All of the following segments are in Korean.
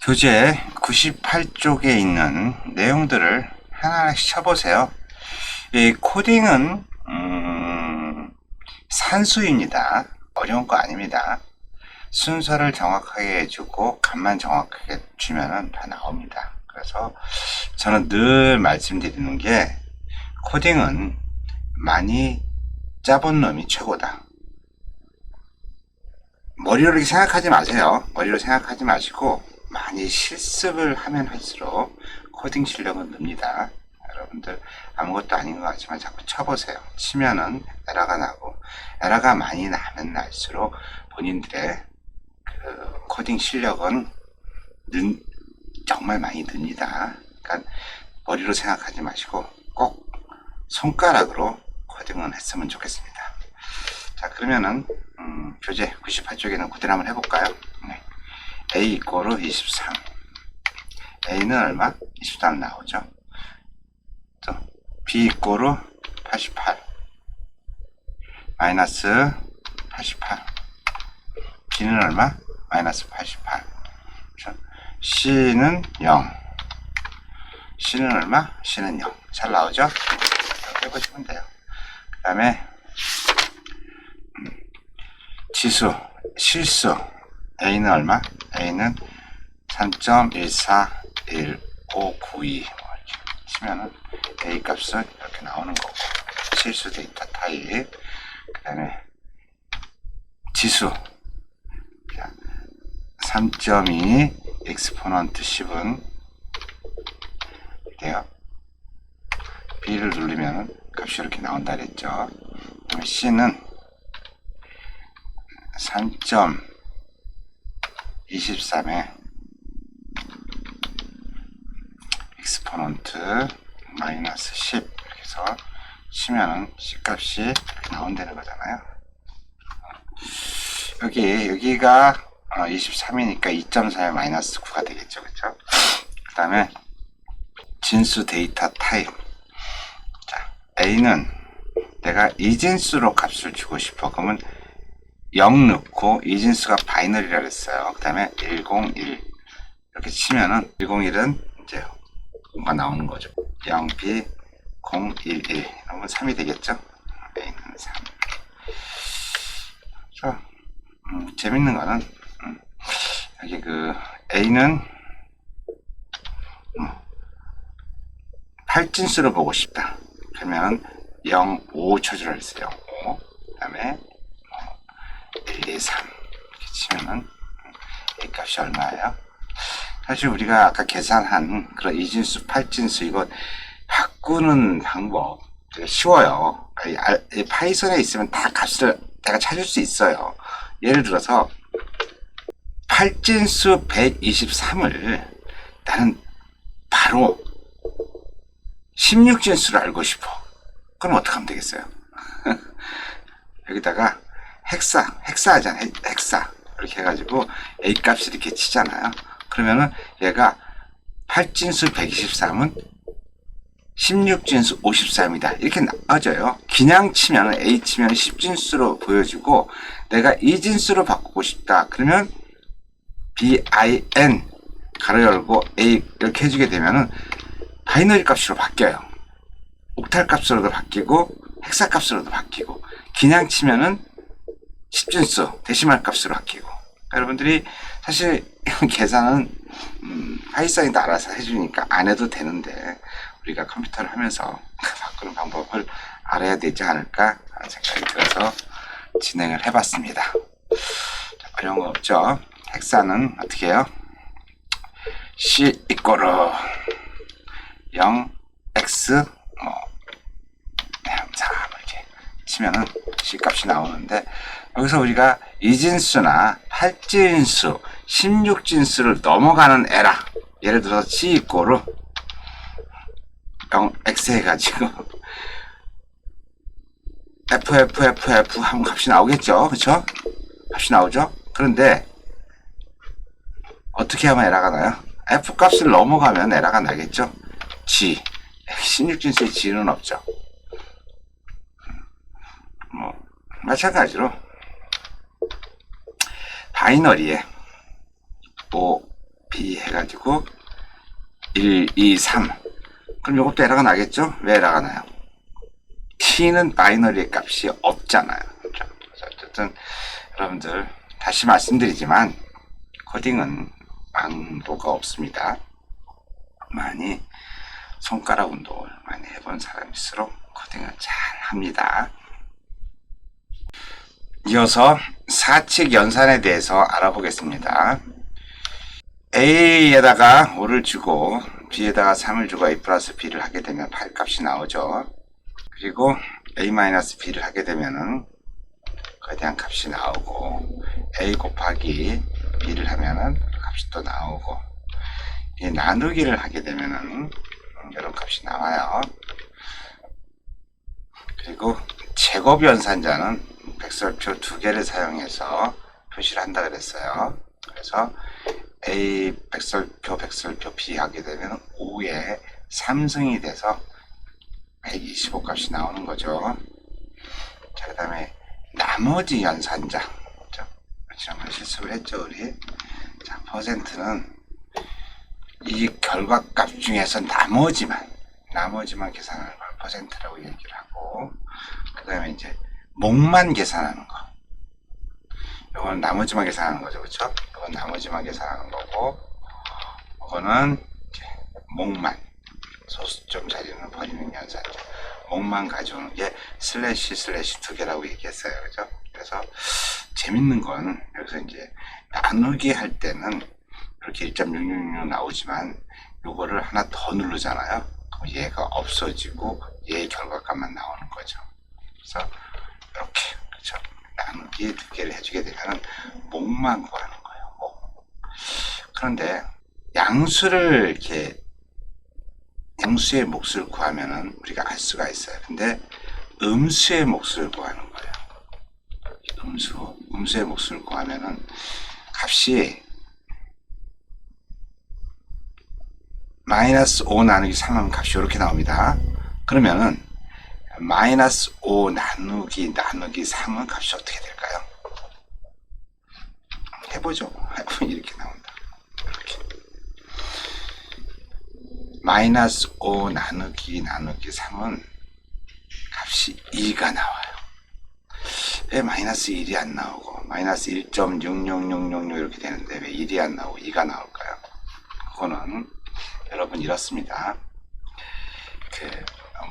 교재 98쪽에 있는 내용들을 하나씩 쳐보세요. 이 코딩은 산수입니다. 어려운 거 아닙니다. 순서를 정확하게 해주고 값만 정확하게 주면은 다 나옵니다. 그래서 저는 늘 말씀드리는 게 코딩은 많이 짜본 놈이 최고다. 머리로 이렇게 생각하지 마세요. 머리로 생각하지 마시고 많이 실습을 하면 할수록 코딩 실력은 늡니다. 여러분들 아무것도 아닌 것 같지만 자꾸 쳐보세요. 치면은 에러가 나고, 에러가 많이 나면 날수록 본인들의 그 코딩 실력은 정말 많이 늡니다. 그러니까 머리로 생각하지 마시고 꼭 손가락으로 코딩은 했으면 좋겠습니다. 자, 그러면은 교재 98쪽에는 그대로 한번 해볼까요? 네. A 이꼬르 23. A는 얼마? 23 나오죠. 또 B 이꼬르 88. 마이너스 88. B는 얼마? 마이너스 88. 그렇죠? C는 0. C는 얼마? C는 0. 잘 나오죠? 이렇게 해보시면 돼요. 그 다음에 지수, 실수. A는 얼마? A는 3.141592 이렇게 치면은 A 값은 이렇게 나오는 거고, 실수 데이터 타입. 그 다음에 지수 3.2 엑스포넌트 10은 이래요. B를 누르면 값이 이렇게 나온다 그랬죠. 그 다음에 C는 3.23에 엑스포넌트 마이너스 10 이렇게 해서 치면은 C값이 이렇게 나온다는 거잖아요. 여기가 23이니까 2.4에 마이너스 9가 되겠죠. 그쵸? 그 다음에 진수 데이터 타입. 자, A는 내가 이진수로 값을 주고 싶어. 그러면 0 넣고 이진수가 바이너리라 그랬어요. 그 다음에 101 이렇게 치면은 101은 이제 뭐가 나오는 거죠. 0B 011 그러면 3이 되겠죠. A는 3. 자, 재밌는 거는 여기 그 A는 8진수로 보고 싶다. 그러면 0, 5 쳐주라 했어요. 5. 그 다음에 1, 2, 3 이렇게 치면은 A 값이 얼마예요? 사실 우리가 아까 계산한 그런 이진수, 8진수 이거 바꾸는 방법 되게 쉬워요. 파이썬에 있으면 다 값을 내가 찾을 수 있어요. 예를 들어서 8진수 123을 나는 바로 16진수를 알고 싶어. 그럼 어떻게 하면 되겠어요? 여기다가 헥사 하잖아요. 헥사 이렇게 해가지고 A 값을 이렇게 치잖아요. 그러면은 얘가 8진수 123은 16진수 53이다. 이렇게 나와져요. 그냥 치면 A 치면 10진수로 보여주고 내가 2진수로 바꾸고 싶다. 그러면 bin 가로 열고 A 이렇게 해주게 되면은 바이너리 값으로 바뀌어요. 옥탈 값으로도 바뀌고 헥사 값으로도 바뀌고 그냥 치면은 10진수 데시말 값으로 바뀌고. 그러니까 여러분들이 사실 계산은 파이썬이 알아서 해주니까 안 해도 되는데 우리가 컴퓨터를 하면서 바꾸는 방법을 알아야 되지 않을까 생각이 들어서 진행을 해봤습니다. 자, 어려운 거 없죠? 헥사는 어떻게 해요? C 이꼬르 0 x 3 이렇게 치면은 C 값이 나오는데 여기서 우리가 이진수나 8진수, 16진수를 넘어가는 에러, 예를 들어서 C 이꼬르 0x 해가지고 f 하면 값이 나오겠죠. 그쵸? 값이 나오죠. 그런데 어떻게 하면 에러가 나요? f 값을 넘어가면 에러가 나겠죠. g 16진수의 g는 없죠. 뭐 마찬가지로 바이너리에 5, B 해가지고 1, 2, 3. 그럼 이것도 에러가 나겠죠? 왜 에러가 나요? t는 바이너리 값이 없잖아요. 그렇죠? 그래서 어쨌든 여러분들 다시 말씀드리지만 코딩은 왕도가 없습니다. 많이 손가락 운동을 많이 해본 사람일수록 코딩을 잘 합니다. 이어서 사칙 연산에 대해서 알아보겠습니다. A에다가 5를 주고 B에다가 3을 주고 A 플러스 B를 하게 되면 8 값이 나오죠. 그리고 A-B를 하게 되면은 그에 대한 값이 나오고 A 곱하기 B를 하면은 값이 또 나오고 이 나누기를 하게 되면은 이런 값이 나와요. 그리고 제곱 연산자는 백설표 두 개를 사용해서 표시를 한다 그랬어요. 그래서 A 백설표 B 하게 되면 5에 3승이 돼서 125 값이 나오는 거죠. 자, 그 다음에 나머지 연산자. 그렇죠? 지난번에 실습을 했죠, 우리. 자, 퍼센트는 이 결과값 중에서 나머지만 계산하는 걸 퍼센트라고 얘기를 하고, 그 다음에 이제 목만 계산하는 거. 이건 나머지만 계산하는 거죠, 그렇죠? 이건 나머지만 계산하는 거고, 이거는 이제 목만 소수점 자리는 버리는 연산자. 목만 가져오는 게 슬래시 두 개라고 얘기했어요, 그죠? 그래서 재밌는 건 여기서 이제 나누기 할 때는 이렇게 1.666 나오지만 요거를 하나 더 누르잖아요. 그럼 얘가 없어지고 얘의 결과값만 나오는 거죠. 그래서 이렇게 그렇죠? 나누기 두 개를 해주게 되면 목만 구하는 거예요. 목. 그런데 양수를 이렇게 양수의 몫을 구하면은 우리가 알 수가 있어요. 근데 음수의 몫을 구하는 거예요. 음수의 몫을 구하면은 값이 마이너스 5 나누기 3 하면 값이 이렇게 나옵니다. 그러면은 마이너스 5 나누기 3은 값이 어떻게 될까요? 해보죠. 이렇게 나온다. 이렇게. 마이너스 5 나누기 3은 값이 2가 나와요. 왜 마이너스 1이 안 나오고 마이너스 1.66666 이렇게 되는데 왜 1이 안 나오고 2가 나올까요? 그거는 여러분 이렇습니다. 그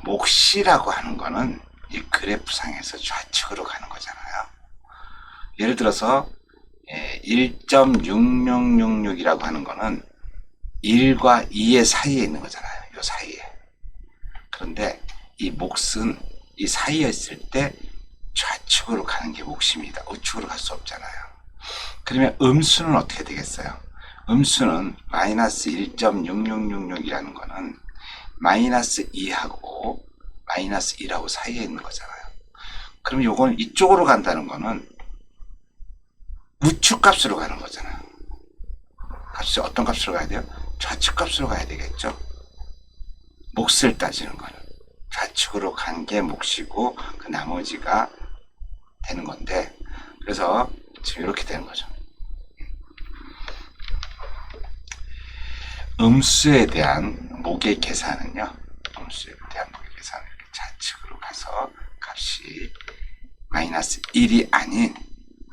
몫이라고 하는 거는 이 그래프상에서 좌측으로 가는 거잖아요. 예를 들어서 1.6666이라고 하는 거는 1과 2의 사이에 있는 거잖아요. 요 사이에. 그런데 이 몫은 이 사이에 있을 때 좌측으로 가는 게 몫입니다. 우측으로 갈 수 없잖아요. 그러면 음수는 어떻게 되겠어요? 음수는 마이너스 1.6666이라는 거는 마이너스 2하고 마이너스 1하고 사이에 있는 거잖아요. 그럼 요건 이쪽으로 간다는 거는 우측 값으로 가는 거잖아요. 값이 어떤 값으로 가야 돼요? 좌측 값으로 가야 되겠죠. 몫을 따지는 거는 좌측으로 간 게 몫이고 그 나머지가 되는 건데, 그래서 지금 이렇게 되는 거죠. 음수에 대한 목의 계산은요, 음수에 대한 목의 계산은 이렇게 좌측으로 가서 값이 마이너스 1이 아닌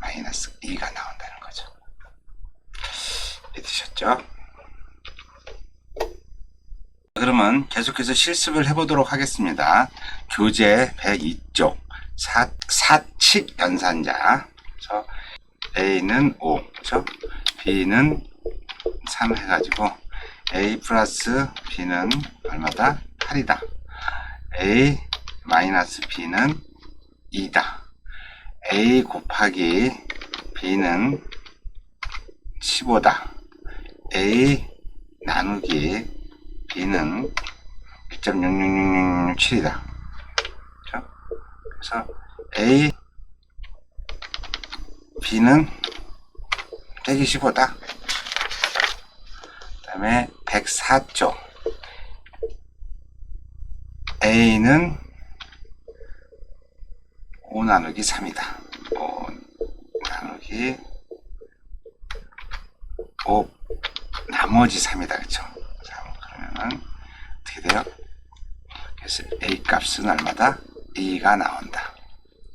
마이너스 2가 나온다는 거죠. 이해되셨죠? 그러면 계속해서 실습을 해보도록 하겠습니다. 교재 102쪽 사칙 연산자. 그래서 A는 5, 그렇죠? B는 3 해가지고 A 플러스 B는 얼마다? 8이다. A 마이너스 B는 2다. A 곱하기 B는 15다. A 나누기 B는 1.66667이다. 그렇죠? 그래서 A, B는 125다. 그 다음에 104쪽 A는 5 나누기 3이다. 5 나누기 5 나머지 3이다. 그쵸? 3. 그러면은 어떻게 돼요? 그래서 A 값은 얼마다? 2가 나온다.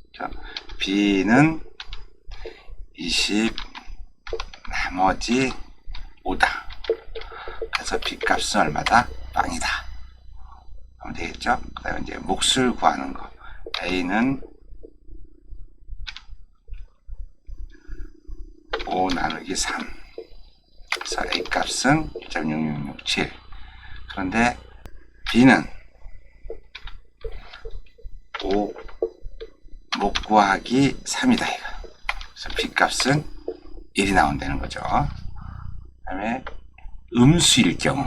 그쵸? B는 20 나머지 5다. 그래서 B 값은 얼마다? 빵이다. 그러면 되겠죠? 그 다음에 이제 몫을 구하는 거. A는 5 나누기 3. 그래서 A 값은 1.6667. 그런데 B는 5 목 구하기 3이다. 이거. 그래서 B 값은 1이 나온다는 거죠. 그 다음에 음수일 경우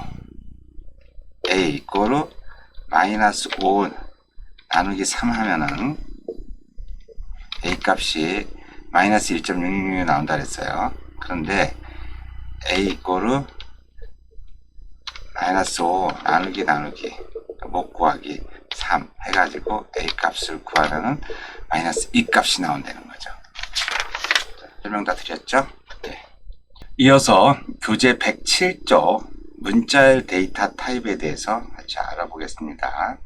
A 이꼬르 마이너스 5 나누기 3 하면은 A 값이 마이너스 1.66 나온다 그랬어요. 그런데 A 이꼬르 마이너스 5 나누기 목 구하기 3 해가지고 A 값을 구하면은 마이너스 2 값이 나온다는 거죠. 설명 다 드렸죠? 네. 이어서 교재 107조 문자열 데이터 타입에 대해서 같이 알아보겠습니다.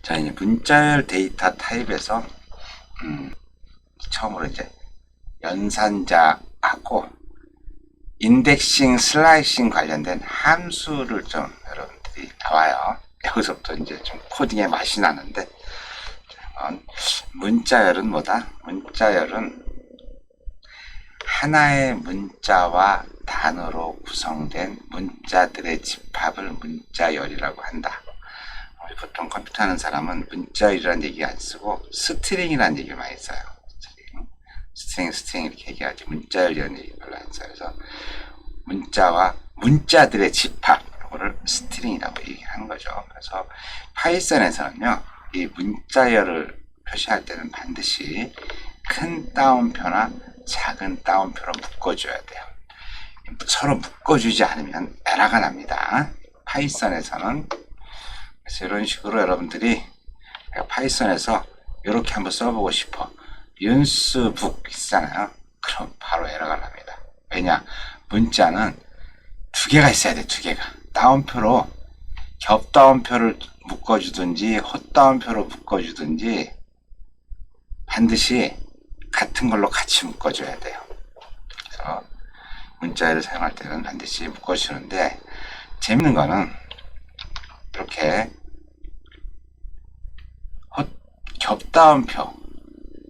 자, 이제 문자열 데이터 타입에서 처음으로 이제 연산자하고 인덱싱, 슬라이싱 관련된 함수를 좀 여러분들이 나와요. 여기서부터 이제 좀 코딩의 맛이 나는데, 문자열은 뭐다? 문자열은 하나의 문자와 단어로 구성된 문자들의 집합을 문자열이라고 한다. 보통 컴퓨터 하는 사람은 문자열이라는 얘기 안 쓰고 스트링이라는 얘기를 많이 써요. 스트링 이렇게 얘기하지 문자열이라는 얘기 별로 안 써요. 그래서 문자와 문자들의 집합, 이거를 스트링이라고 얘기하는 거죠. 그래서 파이썬에서는요, 이 문자열을 표시할 때는 반드시 큰 따옴표나 작은 따옴표로 묶어줘야 돼요. 서로 묶어주지 않으면 에러가 납니다. 파이썬에서는. 그래서 이런 식으로 여러분들이 파이썬에서 이렇게 한번 써보고 싶어. 윤스북 있잖아요. 그럼 바로 에러가 납니다. 왜냐? 문자는 두 개가 있어야 돼. 두 개가. 따옴표로 겹따옴표를 묶어주든지 헛따옴표로 묶어주든지 반드시 같은 걸로 같이 묶어줘야 돼요. 그래서 문자열을 사용할 때는 반드시 묶어주는데, 재밌는 거는 이렇게 겹따옴표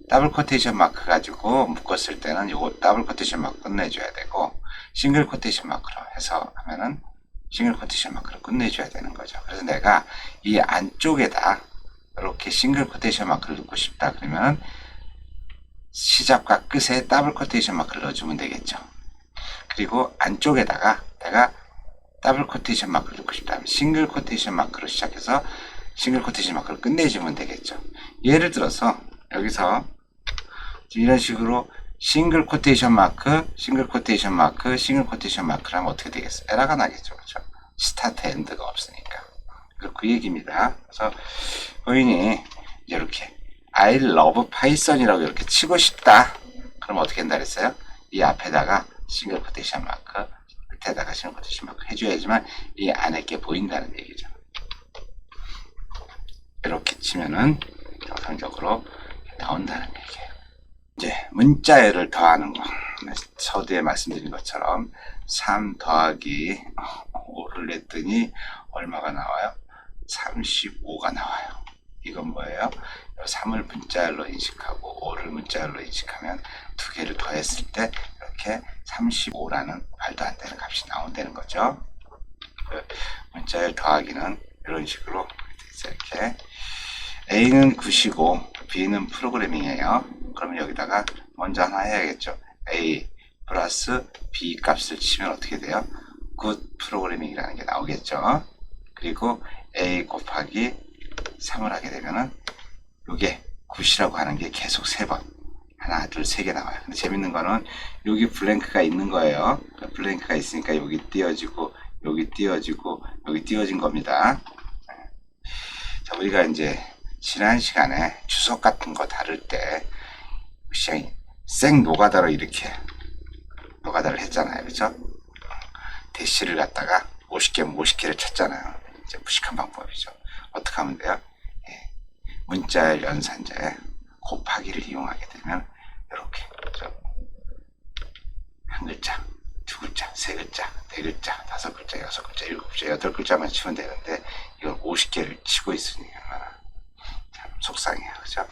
더블 코테이션 마크 가지고 묶었을 때는 요거 더블 코테이션 마크 끝내줘야 되고, 싱글 코테이션 마크로 해서 하면은 싱글 코테이션 마크로 끝내줘야 되는 거죠. 그래서 내가 이 안쪽에다 이렇게 싱글 코테이션 마크를 넣고 싶다 그러면 시작과 끝에 더블 코테이션 마크를 넣어주면 되겠죠. 그리고 안쪽에다가 내가 더블 코테이션 마크를 넣고 싶다 하면 싱글 코테이션 마크로 시작해서 싱글 코테이션 마크를 끝내주면 되겠죠. 예를 들어서 여기서 이런 식으로 싱글 코테이션 마크, 싱글 코테이션 마크, 싱글 코테이션 마크를 하면 어떻게 되겠어요? 에러가 나겠죠. 그렇죠? 스타트 엔드가 없으니까. 그 얘기입니다. 그래서 고인이 이렇게 I love Python이라고 이렇게 치고 싶다. 그럼 어떻게 한다 그랬어요? 이 앞에다가 싱글 코테이션 마크, 밑에다가 싱글 코테이션 마크 해줘야지만 이 안에 게 보인다는 얘기죠. 이렇게 치면은 정상적으로 나온다는 얘기예요. 이제 문자열을 더하는 거. 서두에 말씀드린 것처럼 3 더하기 5를 냈더니 얼마가 나와요? 35가 나와요. 이건 뭐예요? 3을 문자열로 인식하고 5를 문자열로 인식하면 두 개를 더했을 때 이렇게 35라는 말도 안 되는 값이 나온다는 거죠. 문자열 더하기는 이런 식으로 이렇게 A는 9시고 B는 프로그래밍이에요. 그러면 여기다가 먼저 하나 해야겠죠. A 플러스 B 값을 치면 어떻게 돼요? 굿 프로그래밍이라는 게 나오겠죠. 그리고 A 곱하기 3을 하게 되면은 이게 굿이라고 하는 게 계속 3번 하나 둘 3개 나와요. 근데 재밌는 거는 여기 블랭크가 있는 거예요. 블랭크가 있으니까 여기 띄어지고 여기 띄어지고 여기 띄어진 겁니다. 자, 우리가 이제 지난 시간에 주석 같은 거 다룰 때 생 노가다로 이렇게 노가다를 했잖아요. 그렇죠? 대시를 갖다가 50개면 50개를 찾잖아요. 이제 무식한 방법이죠. 어떻게 하면 돼요? 예. 문자열 연산자에 곱하기를 이용하게 되면 이렇게 한 글자, 두 글자, 세 글자, 네 글자, 다섯 글자, 여섯 글자, 일곱 글자, 여덟 글자만 치면 되는데 이걸 50개를 치고 있으니 얼마나 참 속상해요. 그죠?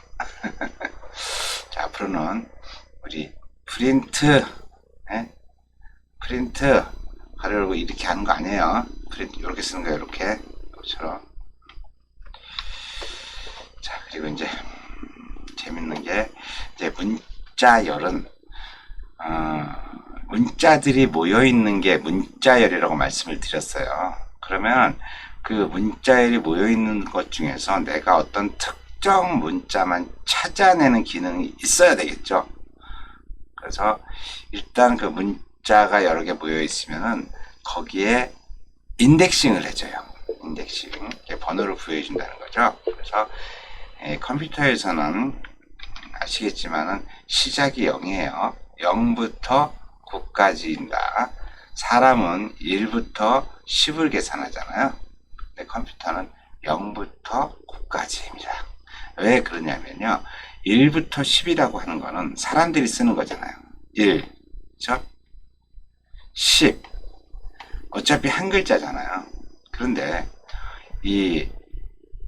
자, 앞으로는 우리 프린트, 예? 프린트 가로 열고 이렇게 하는 거 아니에요. 프린트 이렇게 쓰는 거예요. 이렇게 이것처럼. 자, 그리고 이제 재밌는 게 이제 문자열은 문자들이 모여 있는 게 문자열이라고 말씀을 드렸어요. 그러면 그 문자열이 모여 있는 것 중에서 내가 어떤 특정 문자만 찾아내는 기능이 있어야 되겠죠. 그래서 일단 그 문자가 여러 개 모여 있으면은 거기에 인덱싱을 해줘요. 인덱싱, 번호를 부여해 준다는 거죠. 그래서 컴퓨터에서는 아시겠지만은 시작이 0이에요. 0부터 9까지인다. 사람은 1부터 10을 계산하잖아요. 근데 컴퓨터는 0부터 9까지입니다. 왜 그러냐면요. 1부터 10이라고 하는 거는 사람들이 쓰는 거잖아요. 1, 그렇죠? 10. 어차피 한 글자잖아요. 그런데 이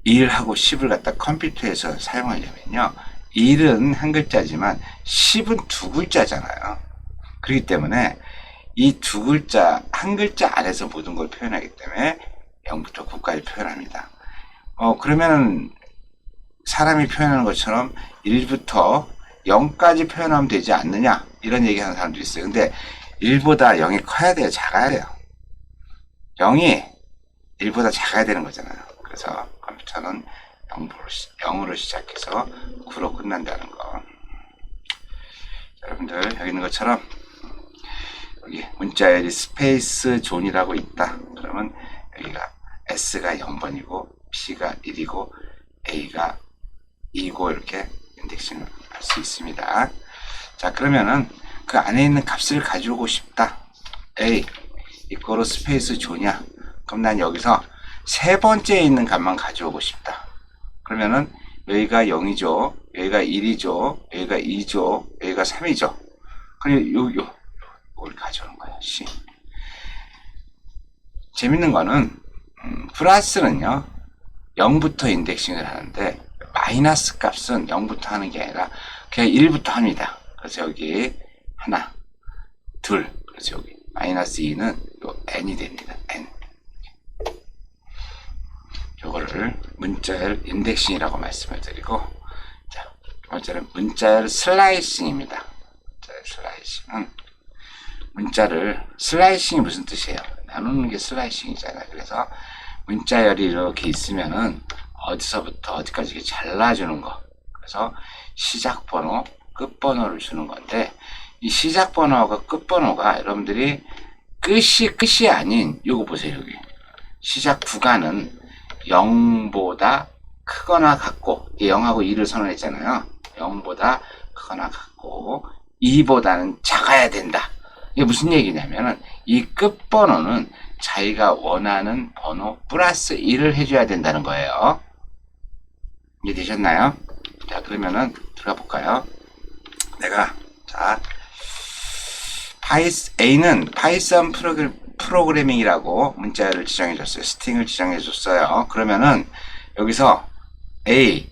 1하고 10을 갖다 컴퓨터에서 사용하려면요. 1은 한 글자지만 10은 두 글자잖아요. 그렇기 때문에 이 두 글자, 한 글자 안에서 모든 걸 표현하기 때문에 0부터 9까지 표현합니다. 그러면 사람이 표현하는 것처럼 1부터 0까지 표현하면 되지 않느냐? 이런 얘기 하는 사람도 있어요. 근데 1보다 0이 커야 돼요. 작아야 돼요. 0이 1보다 작아야 되는 거잖아요. 그래서 컴퓨터는 0으로 시작해서 9로 끝난다는 거. 여러분들 여기 있는 것처럼 여기 문자열이 스페이스 존이라고 있다. 그러면 여기가 S가 0번이고 P가 1이고 A가 2고 이렇게 인덱싱을 할 수 있습니다. 자, 그러면은 그 안에 있는 값을 가지고 싶다. A 이거로 스페이스 존이야. 그럼 난 여기서 세 번째에 있는 값만 가져오고 싶다. 그러면은 여기가 0이죠. 여기가 1이죠. 여기가 2죠. 여기가 3이죠. 그리고 이걸 가져오는 거야. C. 재밌는 거는 플러스는요. 0부터 인덱싱을 하는데 마이너스 값은 0부터 하는 게 아니라 그냥 1부터 합니다. 그래서 여기 하나, 둘. 그래서 여기 마이너스 2는 요 n이 됩니다. n. 요거를 문자열 인덱싱이라고 말씀을 드리고, 자, 두 번째는 문자열 슬라이싱입니다. 문자열 슬라이싱은 슬라이싱이 무슨 뜻이에요? 나누는 게 슬라이싱이잖아요. 그래서 문자열이 이렇게 있으면은 어디서부터 어디까지 이렇게 잘라주는 거. 그래서 시작 번호, 끝 번호를 주는 건데, 이 시작 번호하고 끝 번호가 여러분들이 끝이 아닌 요거 보세요. 여기 시작 구간은 0보다 크거나 같고, 0하고 2를 선언했잖아요. 0보다 크거나 같고 2보다는 작아야 된다. 이게 무슨 얘기냐면은 이 끝번호는 자기가 원하는 번호 플러스 1을 해줘야 된다는 거예요. 이해되셨나요? 자, 그러면은 들어가 볼까요? 자, A는 파이썬 프로그래밍이라고 문자를 지정해 줬어요. 스트링을 지정해 줬어요. 그러면은 여기서 A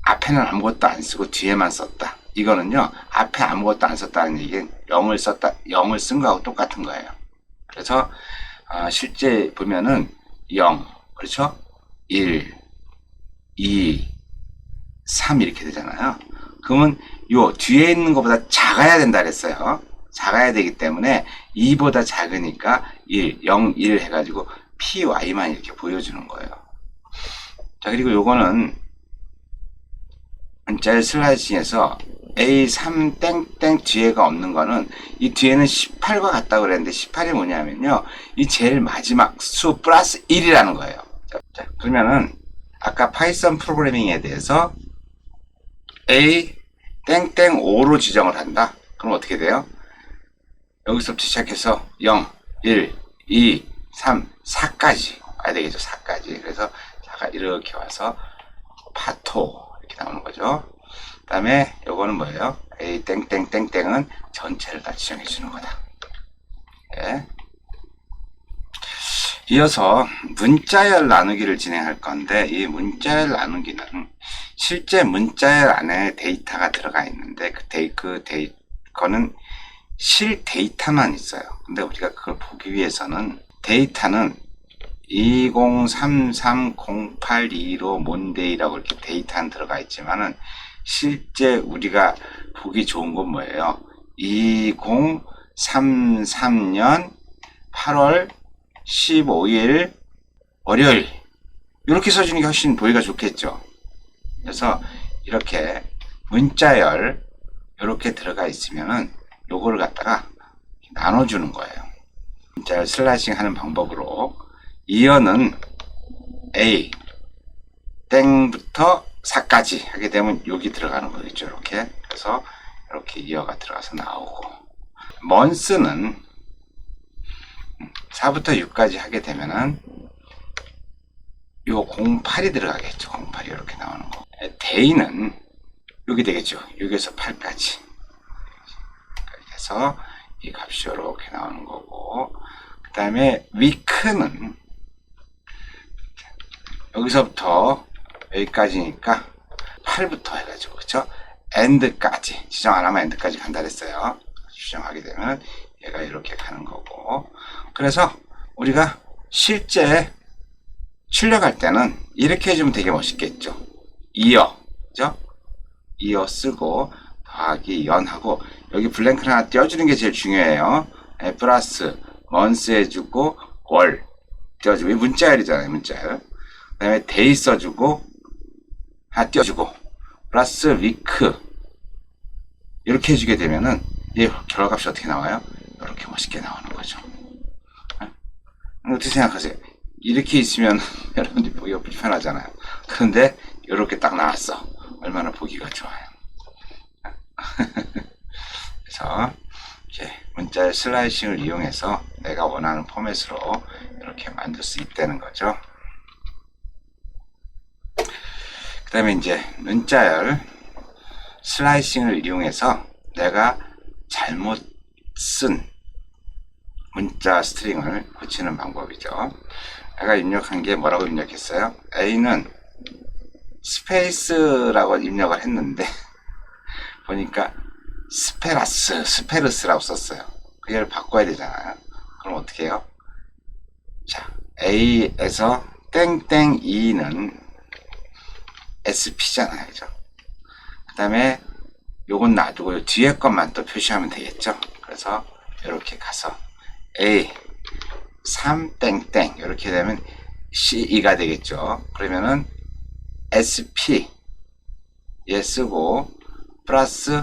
앞에는 아무것도 안 쓰고 뒤에만 썼다. 이거는요, 앞에 아무것도 안 썼다는 얘기는 0을 쓴 거하고 똑같은 거예요. 그래서 실제 보면은 0, 그렇죠? 1, 2, 3 이렇게 되잖아요. 그러면 요 뒤에 있는 것보다 작아야 된다 그랬어요. 작아야 되기 때문에 2보다 작으니까 1, 0, 1 해가지고 PY만 이렇게 보여주는 거예요. 자, 그리고 요거는 문자열 슬라이싱에서 A3 땡땡 뒤에가 없는 거는 이 뒤에는 18과 같다고 그랬는데 18이 뭐냐면요, 이 제일 마지막 수 플러스 1이라는 거예요. 자, 그러면은 아까 파이썬 프로그래밍에 대해서 A 땡땡 5로 지정을 한다. 그럼 어떻게 돼요? 여기서부터 시작해서 0, 1, 2, 3, 4까지 와야 되겠죠. 4까지. 그래서 4가 이렇게 와서 파토 이렇게 나오는 거죠. 그 다음에 요거는 뭐예요? A 땡땡땡땡은 전체를 다 지정해 주는 거다. 예. 이어서 문자열 나누기를 진행할 건데, 이 문자열 나누기는 실제 문자열 안에 데이터가 들어가 있는데 그거는 실 데이터만 있어요. 근데 우리가 그걸 보기 위해서는 데이터는 2033082로 몬데이라고 이렇게 데이터는 들어가 있지만은 실제 우리가 보기 좋은 건 뭐예요? 2033년 8월 15일 월요일 이렇게 써주는 게 훨씬 보기가 좋겠죠. 그래서 이렇게 문자열 이렇게 들어가 있으면은 요거를 갖다가 나눠주는 거예요. 문자열 슬라이싱 하는 방법으로 이어는 A 땡부터 4까지 하게 되면 여기 들어가는 거겠죠. 이렇게. 그래서 이렇게 이어가 들어가서 나오고, 먼스는 4부터 6까지 하게 되면은 요 08이 들어가겠죠. 08이 이렇게 나오는 거. 데이는 여기 되겠죠. 6에서 8까지. 그래서 이 값이 이렇게 나오는 거고, 그 다음에 위크는 여기서부터 여기까지니까 8부터 해가지고, 그쵸? 엔드까지. 지정 안 하면 엔드까지 간다 그랬어요. 지정하게 되면 얘가 이렇게 가는 거고. 그래서 우리가 실제 출력할 때는 이렇게 해주면 되게 멋있겠죠. 이어, 그죠? 이어 쓰고 더하기 연하고 여기 블랭크를 하나 띄워주는 게 제일 중요해요. 플러스 먼스 해주고 월 띄워주고, 이 문자열이잖아요. 문자열. 그 다음에 데이 써주고 하나 띄워주고 플러스 위크 이렇게 해주게 되면은 이 결과값이 어떻게 나와요? 이렇게 멋있게 나오는 거죠. 어떻게 생각하세요? 이렇게 있으면 여러분들이 보기가 불편하잖아요. 그런데 이렇게 딱 나왔어. 얼마나 보기가 좋아요. 그래서 이렇게 문자의 슬라이싱을 이용해서 내가 원하는 포맷으로 이렇게 만들 수 있다는 거죠. 그 다음에 이제 문자열 슬라이싱을 이용해서 내가 잘못 쓴 문자 스트링을 고치는 방법이죠. 내가 입력한 게 뭐라고 입력했어요? A는 스페이스라고 입력을 했는데 보니까 스페르스라고 썼어요. 그걸 바꿔야 되잖아요. 그럼 어떻게 해요? 자, A에서 땡땡 2는 SP잖아요. 그죠? 그 다음에 요건 놔두고 뒤에 것만 또 표시하면 되겠죠. 그래서 이렇게 가서 A 3땡땡 이렇게 되면 C2가 되겠죠. 그러면은 SP 얘 쓰고 플러스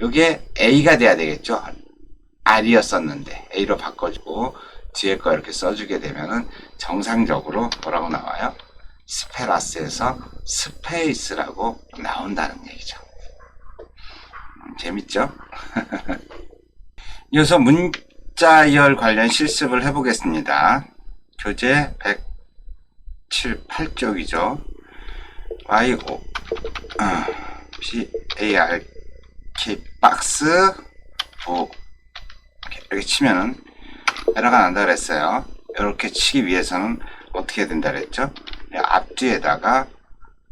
요게 A가 돼야 되겠죠. R이었었는데 A로 바꿔주고 뒤에 거 이렇게 써주게 되면은 정상적으로 뭐라고 나와요? 스페라스에서 스페이스라고 나온다는 얘기죠. 재밌죠? 이어서 문자열 관련 실습을 해보겠습니다. 교재 178쪽이죠. YO PARK 박스 이렇게 치면은 에러가 난다 그랬어요. 이렇게 치기 위해서는 어떻게 된다 그랬죠? 앞뒤에다가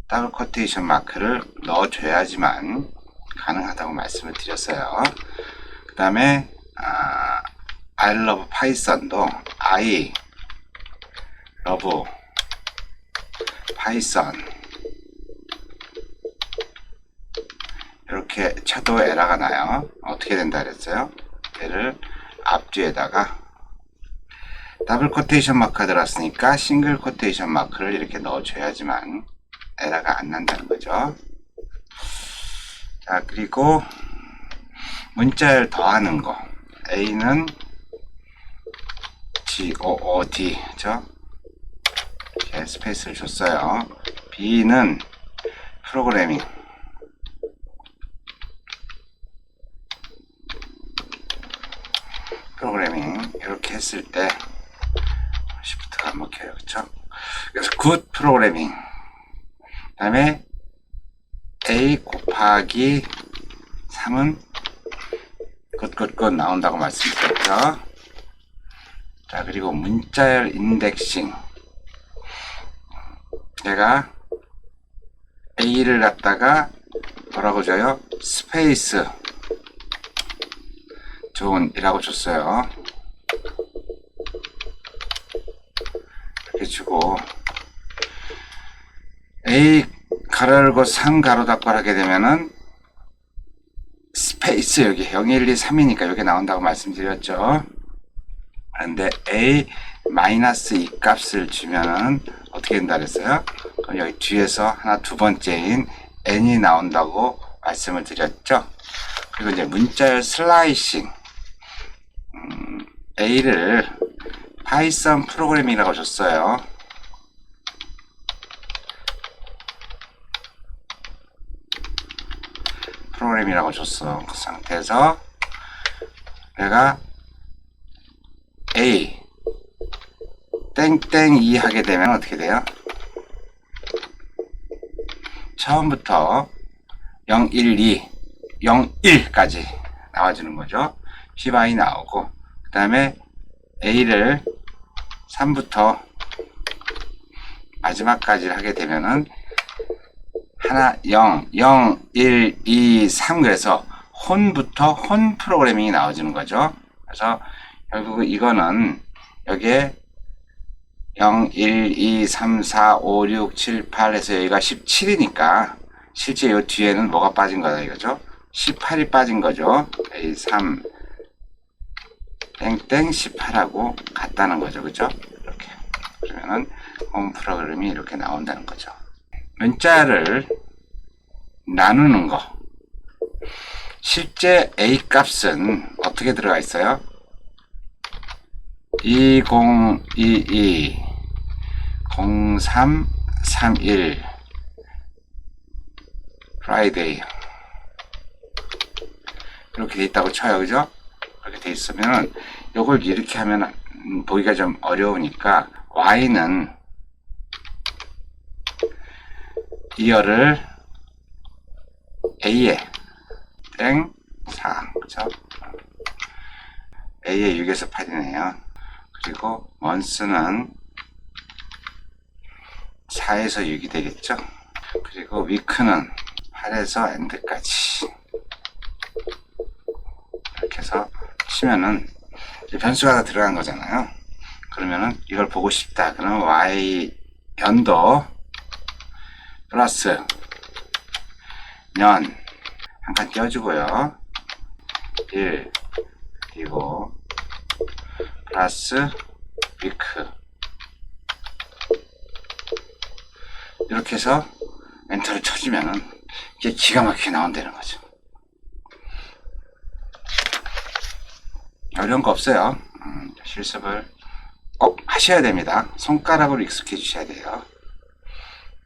더블 코테이션 마크를 넣어줘야지만 가능하다고 말씀을 드렸어요. 그 다음에 I love Python도 I love Python 이렇게 쳐도 에러가 나요. 어떻게 된다 그랬어요? 얘를 앞뒤에다가 더블 코테이션 마크가 들어왔으니까 싱글 코테이션 마크를 이렇게 넣어줘야지만 에러가 안 난다는 거죠. 자, 그리고 문자열 더하는 거. A는 GOOD, 그죠? 이렇게 스페이스를 줬어요. B는 프로그래밍. 이렇게 했을 때 시프트가 안 먹혀요. 그쵸? 그래서 굿 프로그래밍. 그 다음에 A 곱하기 3은 굿 나온다고 말씀드렸죠. 자, 그리고 문자열 인덱싱. 제가 A를 갖다가 뭐라고 줘요? 스페이스 존이라고 줬어요. 이렇게 주고 A 가로 열고 3 가로 닫고 하게 되면은 스페이스 여기 0, 1, 2, 3이니까 여기 나온다고 말씀드렸죠. 그런데 A 마이너스 이 값을 주면은 어떻게 된다 그랬어요? 그럼 여기 뒤에서 하나 두 번째인 n이 나온다고 말씀을 드렸죠. 그리고 이제 문자열 슬라이싱. A를 파이썬 프로그래밍이라고 줬어요. 프로그램이라고 줬어. 그 상태에서 내가 A 땡땡 2 하게 되면 어떻게 돼요? 처음부터 0, 1, 2, 0, 1까지 나와주는 거죠. py 나오고 그 다음에 A를 3부터 마지막까지 하게 되면은 하나 0, 0, 1, 2, 3 그래서 혼부터 혼 프로그래밍이 나와주는 거죠. 그래서 결국 이거는 여기에 0, 1, 2, 3, 4, 5, 6, 7, 8 해서 여기가 17이니까 실제 이 뒤에는 뭐가 빠진 거다 이거죠. 18이 빠진 거죠. A 3 땡땡 18하고 같다는 거죠. 그죠? 이렇게. 그러면은 홈 프로그램이 이렇게 나온다는 거죠. 문자를 나누는 거. 실제 A 값은 어떻게 들어가 있어요? 2022 0331 프라이데이 이렇게 돼 있다고 쳐요. 그죠? 그렇게 돼 있으면 요걸 이렇게 하면 보기가 좀 어려우니까 y는 이어를 a에 땡 4 그죠? a에 6에서 8이네요. 그리고 month는 4에서 6이 되겠죠. 그리고 week는 8에서 end까지 이렇게 해서 치면은 변수가 다 들어간 거잖아요. 그러면은 이걸 보고 싶다. 그러면 y 연도 플러스 년 한 칸 띄워주고요. 1 그리고 플러스 위크 이렇게 해서 엔터를 쳐주면은 이게 기가 막히게 나온다는 거죠. 어려운 거 없어요. 실습을 꼭 하셔야 됩니다. 손가락으로 익숙해 주셔야 돼요.